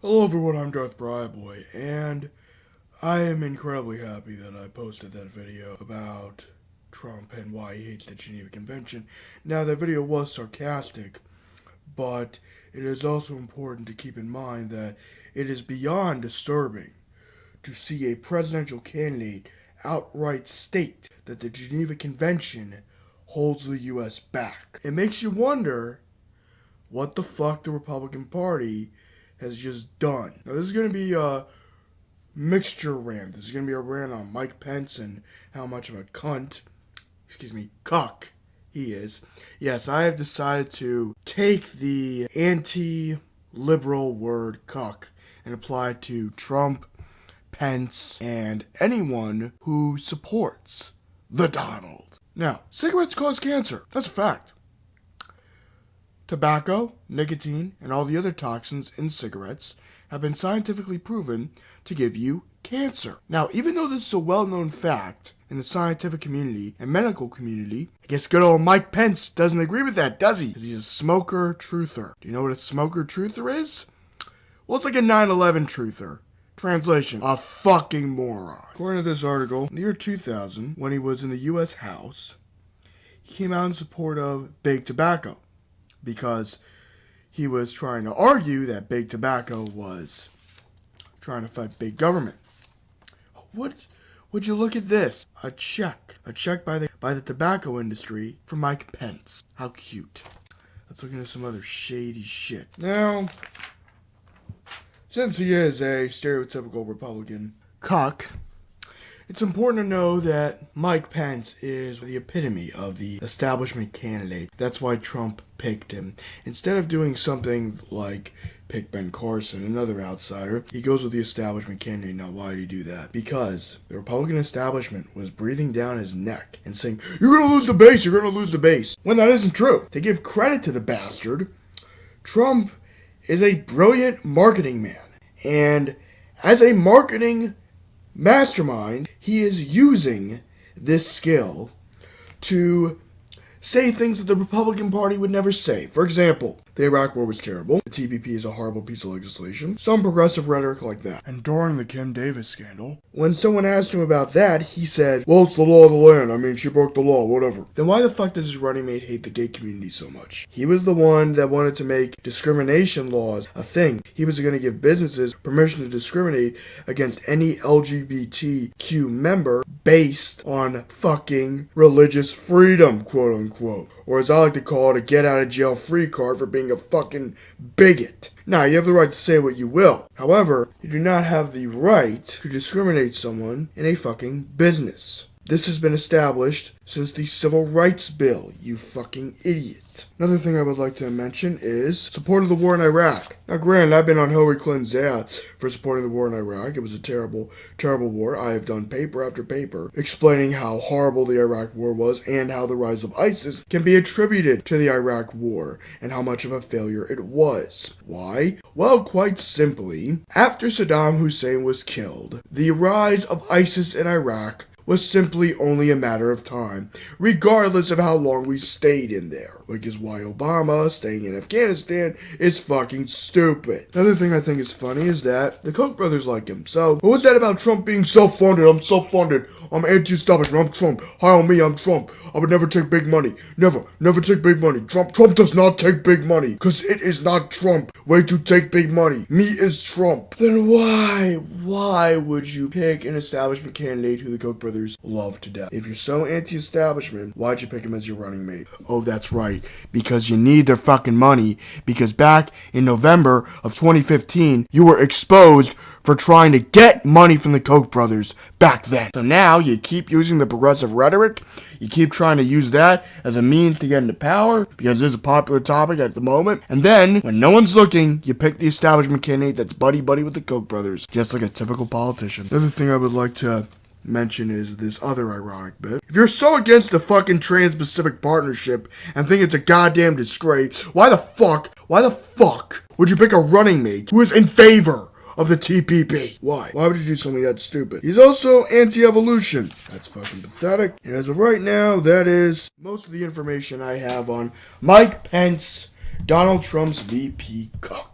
Hello everyone, I'm darthbriboy, and I am incredibly happy that I posted that video about Trump and why he hates the Geneva Convention. Now, that video was sarcastic, but it is also important to keep in mind that it is beyond disturbing to see a presidential candidate outright state that the Geneva Convention holds the U.S. back. It makes you wonder what the fuck the Republican Party has just done. Now, this is going to be a mixture rant. This is going to be a rant on Mike Pence and how much of a cuck he is. Yes, I have decided to take the anti-liberal word cuck and apply it to Trump, Pence, and anyone who supports the Donald. Now, cigarettes cause cancer. That's a fact. Tobacco, nicotine, and all the other toxins in cigarettes have been scientifically proven to give you cancer. Now, even though this is a well-known fact in the scientific community and medical community, I guess good old Mike Pence doesn't agree with that, does he? Because he's a smoker truther. Do you know what a smoker truther is? Well, it's like a 9/11 truther. Translation, a fucking moron. According to this article, in the year 2000, when he was in the U.S. House, he came out in support of big tobacco, because he was trying to argue that big tobacco was trying to fight big government. Would you look at this? A check by the tobacco industry for Mike Pence. How cute. Let's look into some other shady shit. Now, since he is a stereotypical Republican cuck, it's important to know that Mike Pence is the epitome of the establishment candidate. That's why Trump picked him. Instead of doing something like pick Ben Carson, another outsider, he goes with the establishment candidate. Now, why did he do that? Because the Republican establishment was breathing down his neck and saying, "You're going to lose the base, you're going to lose the base." When that isn't true. To give credit to the bastard, Trump is a brilliant marketing man. And as a marketing mastermind, he is using this skill to say things that the Republican Party would never say. For example, the Iraq War was terrible. The TPP is a horrible piece of legislation. Some progressive rhetoric like that. And during the Kim Davis scandal, when someone asked him about that, he said, "Well, it's the law of the land. I mean, she broke the law, whatever." Then why the fuck does his running mate hate the gay community so much? He was the one that wanted to make discrimination laws a thing. He was going to give businesses permission to discriminate against any LGBTQ member based on fucking religious freedom, quote unquote. Or as I like to call it, a get out of jail free card for being a fucking bigot. Now, you have the right to say what you will. However, you do not have the right to discriminate someone in a fucking business. This has been established since the Civil Rights Bill, you fucking idiot. Another thing I would like to mention is support of the war in Iraq. Now, granted, I've been on Hillary Clinton's ass for supporting the war in Iraq. It was a terrible, terrible war. I have done paper after paper explaining how horrible the Iraq war was and how the rise of ISIS can be attributed to the Iraq war and how much of a failure it was. Why? Well, quite simply, after Saddam Hussein was killed, the rise of ISIS in Iraq was simply only a matter of time, regardless of how long we stayed in there. Which is why Obama staying in Afghanistan is fucking stupid. Another thing I think is funny is that the Koch brothers like him. So, what was that about Trump being self-funded? I'm self-funded. I'm anti-establishment. I'm Trump. Hire me, I'm Trump. I would never take big money. Never take big money. Trump does not take big money. Because it is not Trump way to take big money. Me is Trump. Then why would you pick an establishment candidate who the Koch brothers love to death? If you're so anti-establishment, why'd you pick him as your running mate? Oh, that's right. Because you need their fucking money. Because back in November of 2015, you were exposed for trying to get money from the Koch brothers back then. So now you keep using the progressive rhetoric. You keep trying to use that as a means to get into power because it is a popular topic at the moment. And then, when no one's looking, you pick the establishment candidate that's buddy-buddy with the Koch brothers, just like a typical politician. The other thing I would like to mention is this other ironic bit. If you're so against the fucking Trans-Pacific Partnership and think it's a goddamn disgrace, why the fuck would you pick a running mate who is in favor of the TPP? Why? Why would you do something that stupid? He's also anti-evolution. That's fucking pathetic. And as of right now, that is most of the information I have on Mike Pence, Donald Trump's VP Cuck.